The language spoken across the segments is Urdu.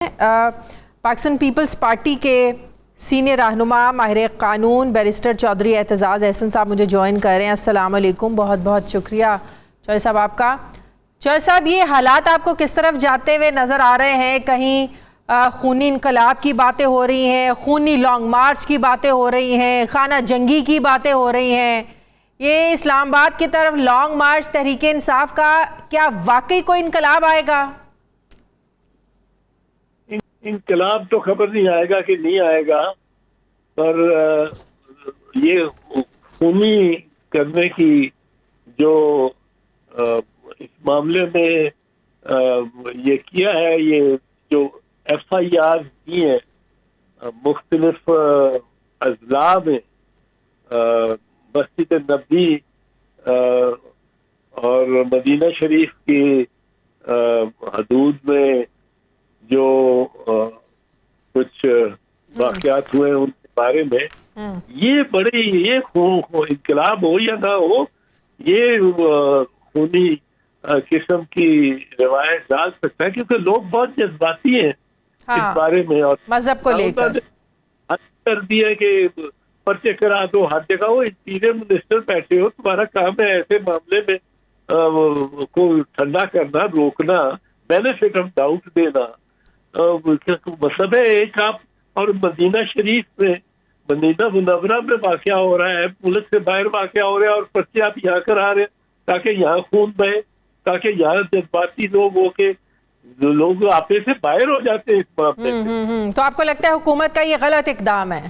پاکستان پیپلز پارٹی کے سینئر رہنما ماہر قانون بیرسٹر چودھری اعتزاز احسن صاحب مجھے جوائن کر رہے ہیں۔ السلام علیکم، بہت بہت شکریہ چودھری صاحب آپ کا۔ چودھری صاحب، یہ حالات آپ کو کس طرف جاتے ہوئے نظر آ رہے ہیں؟ کہیں خونی انقلاب کی باتیں ہو رہی ہیں، خونی لانگ مارچ کی باتیں ہو رہی ہیں، خانہ جنگی کی باتیں ہو رہی ہیں۔ یہ اسلام آباد کی طرف لانگ مارچ تحریک انصاف کا کیا واقعی کوئی انقلاب آئے گا؟ انقلاب تو خبر نہیں آئے گا کہ نہیں آئے گا، پر یہ خونی کرنے کی جو اس معاملے میں یہ کیا ہے، یہ جو ایف آئی آر کی ہیں مختلف اضلاع میں، مسجد نبوی اور مدینہ شریف کی حدود میں جو کچھ واقعات ہوئے ان کے بارے میں، یہ بڑے انقلاب ہو یا نہ ہو، یہ خونی قسم کی روایت ڈال سکتا ہے، کیونکہ لوگ بہت جذباتی ہیں اس بارے میں، اور مذہب کو لے کر دیا کہ پرچے کرا دو ہر جگہ۔ وہ انٹیریئر منسٹر بیٹھے ہو، تمہارا کام ہے ایسے معاملے میں کو ٹھنڈا کرنا، روکنا، بینیفٹ آف ڈاؤٹ دینا۔ مطلب ہے ایک آپ، اور مدینہ شریف میں، مدینہ منورہ میں واقعہ ہو رہا ہے، ملک سے باہر واقعہ ہو رہا ہے، اور پرچے آپ یہاں کرا رہے ہیں تاکہ یہاں خون بہے، تاکہ یہاں جذباتی لوگ ہو کے لوگ آپے سے باہر ہو جاتے ہیں اس معاملے میں۔ تو آپ کو لگتا ہے حکومت کا یہ غلط اقدام ہے؟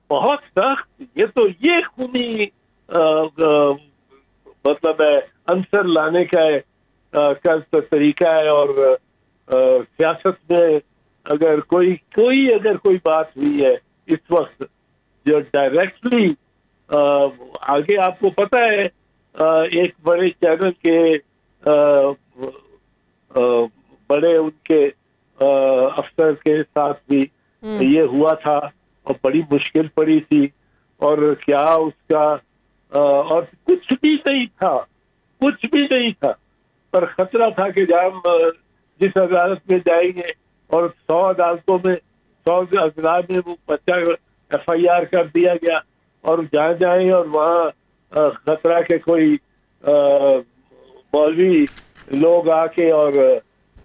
بہت سخت۔ یہ خونی مطلب ہے عنصر لانے کا طریقہ ہے، اور سیاست میں اگر کوئی بات ہوئی ہے اس وقت جو ڈائریکٹلی آگے، آپ کو پتہ ہے ایک بڑے چینل کے بڑے ان کے افسر کے ساتھ بھی یہ ہوا تھا، اور بڑی مشکل پڑی تھی، اور کیا اس کا اور کچھ بھی نہیں تھا، پر خطرہ تھا کہ جب جس عدالت میں جائیں گے، اور 100 عدالتوں میں 100 اضلاع میں وہ بچہ ایف آئی آر کر دیا گیا، اور جہاں جائیں اور وہاں خطرہ کے کوئی مولوی لوگ آ کے اور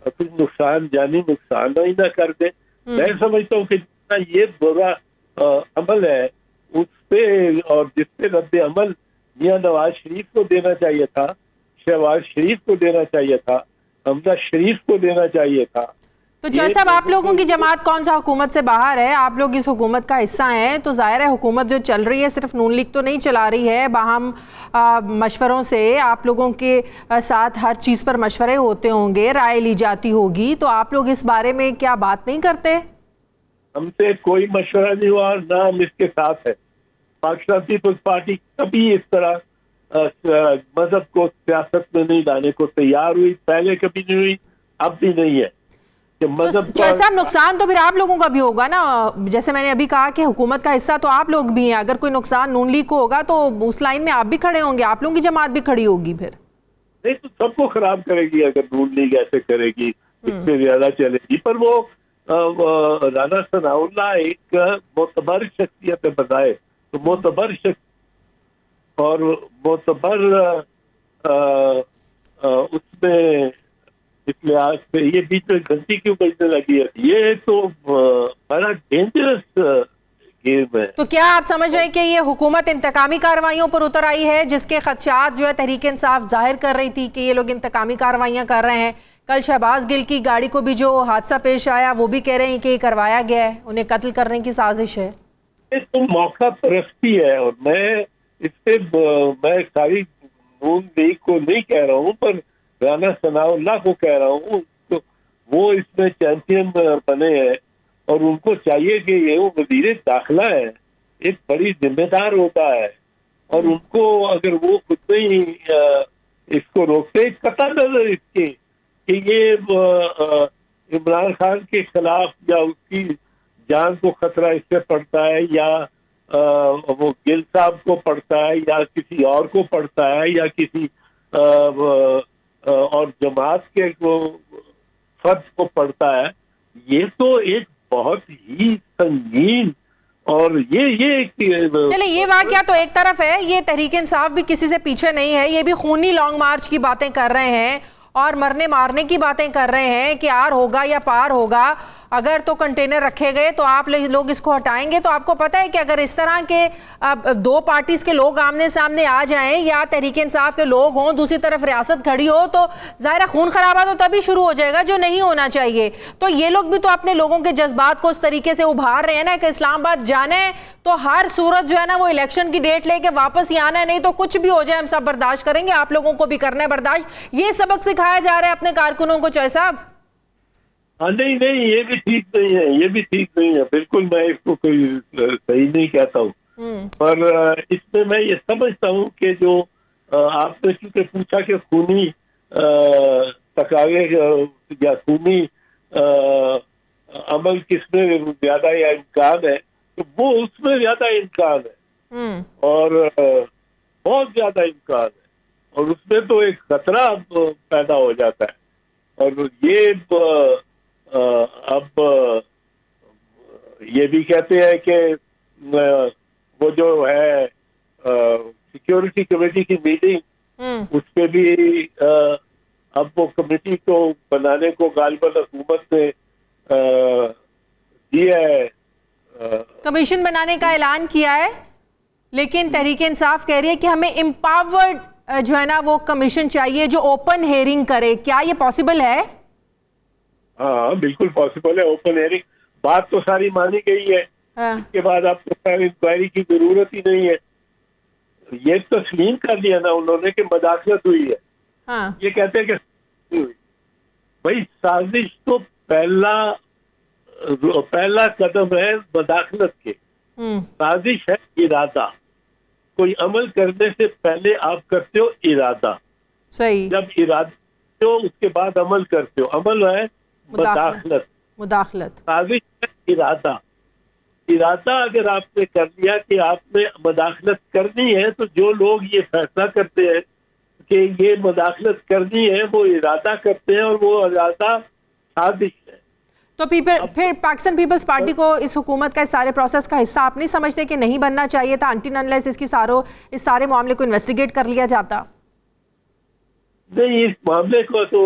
کچھ نقصان، جانی نقصان ہی نہ کر دیں۔ میں سمجھتا ہوں کہ جتنا یہ برا عمل ہے اس پہ، اور جس پہ رد عمل میاں نواز شریف کو دینا چاہیے تھا، شہباز شریف کو دینا چاہیے تھا، حمزہ شریف کو دینا چاہیے تھا۔ تو چودھری صاحب، آپ لوگوں کی جماعت کون سا حکومت سے باہر ہے؟ آپ لوگ اس حکومت کا حصہ ہیں، تو ظاہر ہے حکومت جو چل رہی ہے صرف نون لیگ تو نہیں چلا رہی ہے، باہم مشوروں سے آپ لوگوں کے ساتھ ہر چیز پر مشورے ہوتے ہوں گے، رائے لی جاتی ہوگی، تو آپ لوگ اس بارے میں کیا بات نہیں کرتے؟ ہم سے کوئی مشورہ نہیں ہوا، نہ ہم اس کے ساتھ ہے۔ پاکستان پیپلز پارٹی کبھی اس طرح مذہب کو سیاست میں نہیں لانے کو تیار ہوئی، پہلے کبھی نہیں ہوئی، اب بھی نہیں ہے۔ چودھری صاحب، نقصان تو پھر آپ لوگوں کا بھی ہوگا نا، جیسے میں نے ابھی کہا کہ حکومت کا حصہ تو آپ لوگ بھی ہیں، اگر کوئی نقصان نون لیگ کو ہوگا تو اس لائن میں آپ بھی کھڑے ہوں گے، آپ لوگوں کی جماعت بھی کھڑی ہوگی پھر۔ نہیں تو سب کو خراب کرے گی اگر نون لیگ ایسے کرے گی، اس سے زیادہ چلے گی۔ پر وہ رانا ثناء اللہ ایک معتبر شخصیت بتائے، تو معتبر شخص اور معتبر اس میں اس لحاظ سے یہ بیچ میں گھنٹی کیوں بجنے لگی ہے، یہ تو بڑا ڈینجرس گیم ہے۔ تو کیا آپ سمجھ رہے ہیں کہ یہ حکومت انتقامی کارروائیوں پر اتر آئی ہے، جس کے خدشات جو ہے تحریک انصاف ظاہر کر رہی تھی کہ یہ لوگ انتقامی کارروائیاں کر رہے ہیں؟ کل شہباز گل کی گاڑی کو بھی جو حادثہ پیش آیا وہ بھی کہہ رہے ہیں کہ یہ کروایا گیا ہے، انہیں قتل کرنے کی سازش ہے۔ یہ تو موقع پرستی ہے، اور میں اس پہ میں ساری نون لیگ کو نہیں کہہ رہا ہوں، پر رانا ثناء اللہ کو کہہ رہا ہوں، تو وہ اس میں چیمپئن بنے ہیں، اور ان کو چاہیے کہ یہ وہ وزیر داخلہ ہے، ایک بڑی ذمہ دار ہوتا ہے، اور ان کو اگر وہ خود نہیں اس کو روکتے، قطع نظر اس کے کہ یہ عمران خان کے خلاف یا اس کی جان کو خطرہ اس سے پڑتا ہے، یا وہ گل صاحب کو پڑتا ہے، یا کسی اور کو پڑتا ہے، یا کسی اور جماعت کے فرد کو پڑتا ہے، یہ تو ایک بہت ہی سنگین اور یہ چلے یہ واقعہ تو ایک طرف ہے، یہ تحریک انصاف بھی کسی سے پیچھے نہیں ہے، یہ بھی خونی لانگ مارچ کی باتیں کر رہے ہیں اور مرنے مارنے کی باتیں کر رہے ہیں کہ آر ہوگا یا پار ہوگا، اگر تو کنٹینر رکھے گئے تو آپ لوگ اس کو ہٹائیں گے۔ تو آپ کو پتہ ہے کہ اگر اس طرح کے دو پارٹیز کے لوگ آمنے سامنے آ جائیں یا تحریک انصاف کے لوگ ہوں، دوسری طرف ریاست کھڑی ہو، تو ظاہرہ خون خرابہ تو تبھی شروع ہو جائے گا جو نہیں ہونا چاہیے۔ تو یہ لوگ بھی تو اپنے لوگوں کے جذبات کو اس طریقے سے ابھار رہے ہیں نا کہ اسلام آباد جانا ہے تو ہر صورت جو ہے نا وہ الیکشن کی ڈیٹ لے کے واپس ہی آنا ہے، نہیں تو کچھ بھی ہو جائے ہم سب برداشت کریں گے، آپ لوگوں کو بھی کرنا ہے برداشت۔ یہ سبق سکھایا جا رہا ہے اپنے کارکنوں کو چوہے صاحب؟ ہاں نہیں یہ بھی ٹھیک نہیں ہے، یہ بھی ٹھیک نہیں ہے، بالکل میں اس کو کوئی صحیح نہیں کہتا ہوں، پر اس میں میں یہ سمجھتا ہوں کہ جو آپ نے چونکہ پوچھا کہ خونی تقاضے یا خونی عمل کس میں زیادہ یا امکان ہے، تو وہ اس میں زیادہ امکان ہے اور بہت زیادہ امکان ہے، اور اس میں تو ایک خطرہ پیدا ہو جاتا ہے۔ اور یہ اب یہ بھی کہتے ہیں کہ وہ جو ہے سیکیورٹی کمیٹی کی میٹنگ، اس پہ بھی اب وہ کمیٹی کو بنانے کو غالباً حکومت نے دیا ہے، کمیشن بنانے کا اعلان کیا ہے، لیکن تحریک انصاف کہہ رہی ہے کہ ہمیں امپاورڈ جو ہے نا وہ کمیشن چاہیے جو اوپن ہیئرنگ کرے۔ کیا یہ پاسبل ہے؟ ہاں بالکل پاسبل ہے، اوپن ہیئرنگ بات تو ساری مانی گئی ہے، اس کے بعد آپ کو انکوائری کی ضرورت ہی نہیں ہے۔ یہ تسلیم کر دیا نا انہوں نے کہ مداخلت ہوئی ہے، یہ کہتے ہیں کہ بھائی سازش تو پہلا قدم ہے مداخلت کے، سازش ہے ارادہ، کوئی عمل کرنے سے پہلے آپ کرتے ہو ارادہ، صحیح، جب ارادہ ہو اس کے بعد عمل کرتے ہو، عمل ہے مداخلت، سازش ہے ارادہ اگر آپ نے کر لیا کہ آپ نے مداخلت کرنی ہے، تو جو لوگ یہ فیصلہ کرتے ہیں کہ یہ مداخلت کرنی ہے وہ ارادہ کرتے ہیں، اور وہ ارادہ سازش ہے۔ تو پھر پاکستان پیپلز پارٹی کو اس حکومت کا اس سارے پروسیس کا حصہ آپ نہیں سمجھتے کہ نہیں بننا چاہیے تھا انٹل انلیس اس سارے معاملے کو انویسٹیگیٹ کر لیا جاتا؟ نہیں، اس معاملے کو تو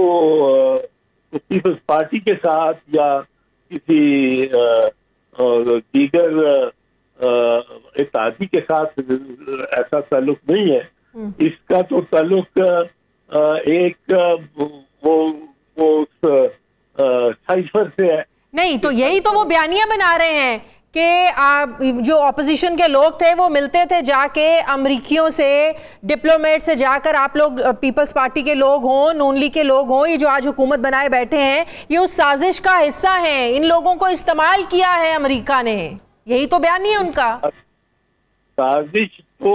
پیپلز پارٹی کے ساتھ یا کسی دیگر اتحادی کے ساتھ ایسا تعلق نہیں ہے، اس کا تو تعلق ایک وہ سائفر سے ہے۔ نہیں تو یہی تو وہ بیانیہ بنا رہے ہیں کہ جو اپوزیشن کے لوگ تھے وہ ملتے تھے جا کے امریکیوں سے، ڈپلومیٹ سے جا کر، آپ لوگ پیپلز پارٹی کے لوگ ہوں، نون لیگ کے لوگ ہوں، یہ جو آج حکومت بنائے بیٹھے ہیں یہ اس سازش کا حصہ ہیں، ان لوگوں کو استعمال کیا ہے امریکہ نے، یہی تو بیان ہے ان کا۔ سازش تو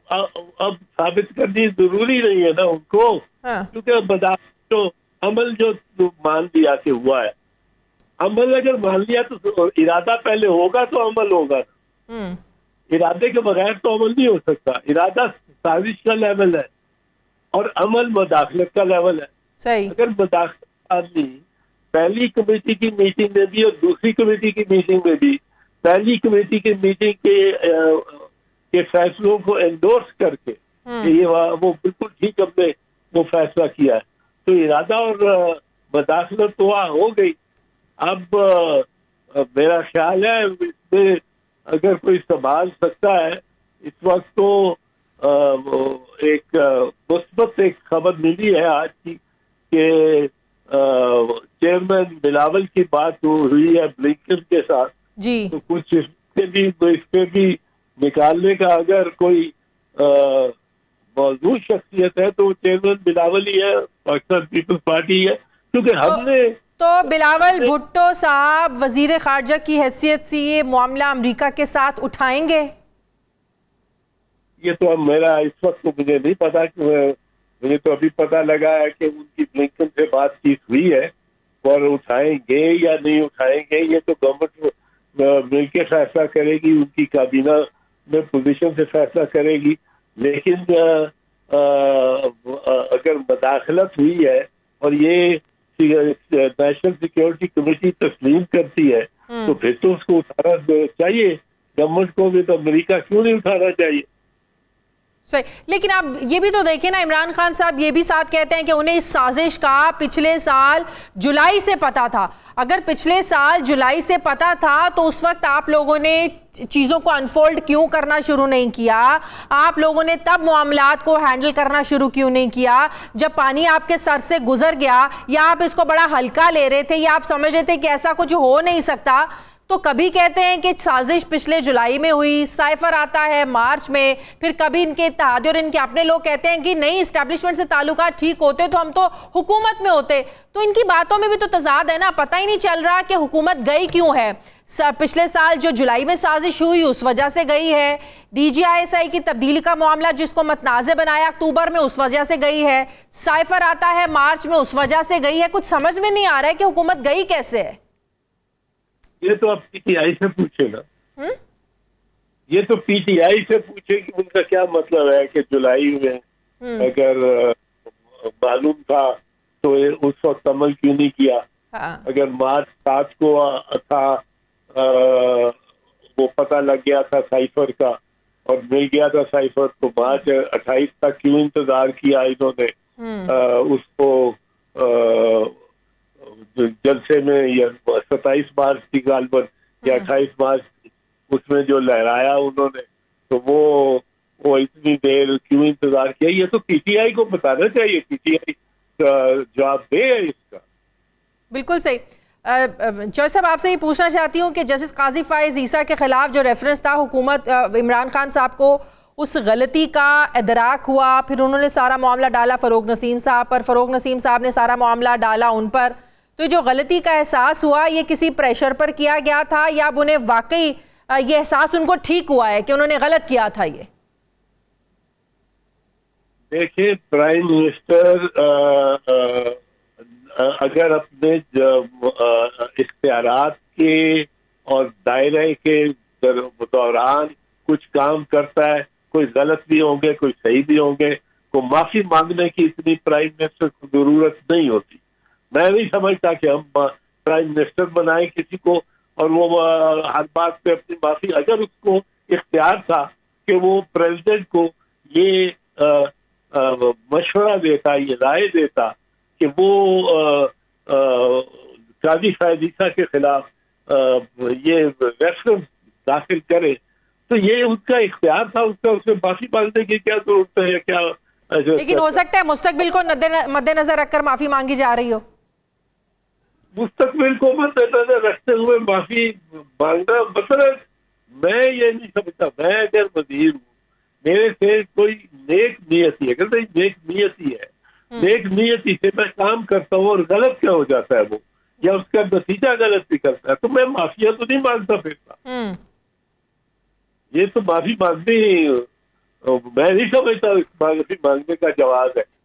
اب ثابت کرنی ضروری نہیں ہے نا ان کو، کیونکہ عمل جو مان لیا کہ ہوا ہے، عمل اگر مان لیا تو ارادہ پہلے ہوگا تو عمل ہوگا، ارادے کے بغیر تو عمل نہیں ہو سکتا۔ ارادہ سازش کا لیول ہے اور عمل مداخلت کا لیول ہے۔ صحیح، اگر مداخلت آدمی پہلی کمیٹی کی میٹنگ میں بھی اور دوسری کمیٹی کی میٹنگ میں بھی پہلی کمیٹی کی میٹنگ کے فیصلوں کو انڈورس کر کے یہ وہ بالکل ٹھیک ہم نے وہ فیصلہ کیا ہے، تو ارادہ اور مداخلت تو ہو گئی۔ اب میرا خیال ہے اس میں اگر کوئی سنبھال سکتا ہے اس وقت تو ایک مثبت ایک خبر ملی ہے آج کی کہ چیئرمین بلاول کی بات ہوئی ہے بلنکن کے ساتھ، جی، تو کچھ اس پہ بھی نکالنے کا اگر کوئی موضوع شخصیت ہے تو وہ چیئرمین بلاول ہی ہے، پاکستان پیپلز پارٹی ہے، کیونکہ ہم نے تو بلاول بھٹو صاحب وزیر خارجہ کی حیثیت سے یہ معاملہ امریکہ کے ساتھ اٹھائیں گے؟ یہ تو اب میرا اس وقت تو مجھے نہیں پتا، کہ مجھے تو ابھی پتا لگا ہے کہ ان کی بلنکن سے بات چیت ہوئی ہے، اور اٹھائیں گے یا نہیں اٹھائیں گے یہ تو گورنمنٹ مل کے فیصلہ کرے گی، ان کی کابینہ میں پوزیشن سے فیصلہ کرے گی، لیکن اگر مداخلت ہوئی ہے اور یہ نیشنل سیکیورٹی کمیٹی تسلیم کرتی ہے تو پھر تو اس کو اٹھانا چاہیے گورنمنٹ کو بھی. تو امریکہ کیوں نہیں اٹھانا چاہیے؟ صحیح. لیکن آپ یہ بھی تو دیکھیں نا، عمران خان صاحب یہ بھی ساتھ کہتے ہیں کہ انہیں اس سازش کا پچھلے سال جولائی سے پتا تھا. اگر پچھلے سال جولائی سے پتا تھا تو اس وقت آپ لوگوں نے چیزوں کو انفولڈ کیوں کرنا شروع نہیں کیا؟ آپ لوگوں نے تب معاملات کو ہینڈل کرنا شروع کیوں نہیں کیا جب پانی آپ کے سر سے گزر گیا؟ یا آپ اس کو بڑا ہلکا لے رہے تھے، یا آپ سمجھ رہے تھے کہ ایسا کچھ ہو نہیں سکتا؟ تو کبھی کہتے ہیں کہ سازش پچھلے جولائی میں ہوئی، سائفر آتا ہے مارچ میں، پھر کبھی ان کے اتحادی اور ان کے اپنے لوگ کہتے ہیں کہ نہیں اسٹیبلشمنٹ سے تعلقات ٹھیک ہوتے تو ہم تو حکومت میں ہوتے. تو ان کی باتوں میں بھی تو تضاد ہے نا، پتہ ہی نہیں چل رہا کہ حکومت گئی کیوں ہے. پچھلے سال جو جولائی میں سازش ہوئی اس وجہ سے گئی ہے، D G I S I کی تبدیلی کا معاملہ جس کو متنازع بنایا اکتوبر میں اس وجہ سے گئی ہے، سائفر آتا ہے مارچ میں اس وجہ سے گئی ہے. کچھ سمجھ میں نہیں آ رہا ہے کہ حکومت گئی کیسے ہے. یہ تو آپ پی ٹی آئی سے پوچھے نا، یہ تو پی ٹی آئی سے پوچھے کہ ان کا کیا مطلب ہے کہ جولائی میں اگر معلوم تھا تو اس وقت عمل کیوں نہیں کیا؟ اگر مارچ 7 کو تھا وہ پتہ لگ گیا تھا سائفر کا اور مل گیا تھا سائفر، تو مارچ 28 تک کیوں انتظار کیا انہوں نے اس کو جلسے میں؟ یا 27 مارچ کی غالباً یا 28 مارچ اس میں جو لہرایا انہوں نے، تو وہ اتنی دیر کیوں انتظار کیا؟ یہ تو پی ٹی آئی کو بتانا چاہیے، پی ٹی آئی جواب دے اس کا. بالکل صحیح. جج صاحب آپ سے یہ پوچھنا چاہتی ہوں کہ جسٹس قاضی فائز عیسیٰ کے خلاف جو ریفرنس تھا، حکومت عمران خان صاحب کو اس غلطی کا ادراک ہوا، پھر انہوں نے سارا معاملہ ڈالا فروغ نسیم صاحب پر، فروغ نسیم صاحب نے سارا معاملہ ڈالا ان پر. تو جو غلطی کا احساس ہوا یہ کسی پریشر پر کیا گیا تھا یا اب انہیں واقعی یہ احساس ان کو ٹھیک ہوا ہے کہ انہوں نے غلط کیا تھا؟ یہ دیکھیں، پرائم منسٹر اگر اپنے اختیارات کے اور دائرے کے دوران کچھ کام کرتا ہے، کوئی غلط بھی ہوں گے کوئی صحیح بھی ہوں گے، کو معافی مانگنے کی اتنی پرائم منسٹر کو ضرورت نہیں ہوتی. میں نہیں سمجھتا کہ ہم پرائم منسٹر بنائیں کسی کو اور وہ ہر بات پہ اپنی معافی. اگر اس کو اختیار تھا کہ وہ پریزیڈنٹ کو یہ مشورہ دیتا، یہ رائے دیتا کہ وہ قاضی فائز عیسیٰ کے خلاف یہ ریفرنس داخل کرے، تو یہ اس کا اختیار تھا، اس کا اسے معافی مانگنے کی کیا ضرورت ہے؟ یا کیا لیکن ہو سکتا ہے مستقبل کو مد نظر رکھ کر معافی مانگی جا رہی ہو؟ مستقبل کو مد نظر رکھتے ہوئے معافی مانگنا مثلا میں یہ نہیں سمجھتا. میں اگر وزیر ہوں، میرے سے کوئی نیک نیتی، اگر نیک نیتی ہے، نیک نیتی سے میں کام کرتا ہوں اور غلط کیا ہو جاتا ہے وہ، یا اس کا نتیجہ غلط نکلتا ہے، تو میں معافیا تو نہیں مانگتا پھرتا. یہ تو معافی مانگنی میں نہیں سمجھتا معافی مانگنے کا جواز ہے.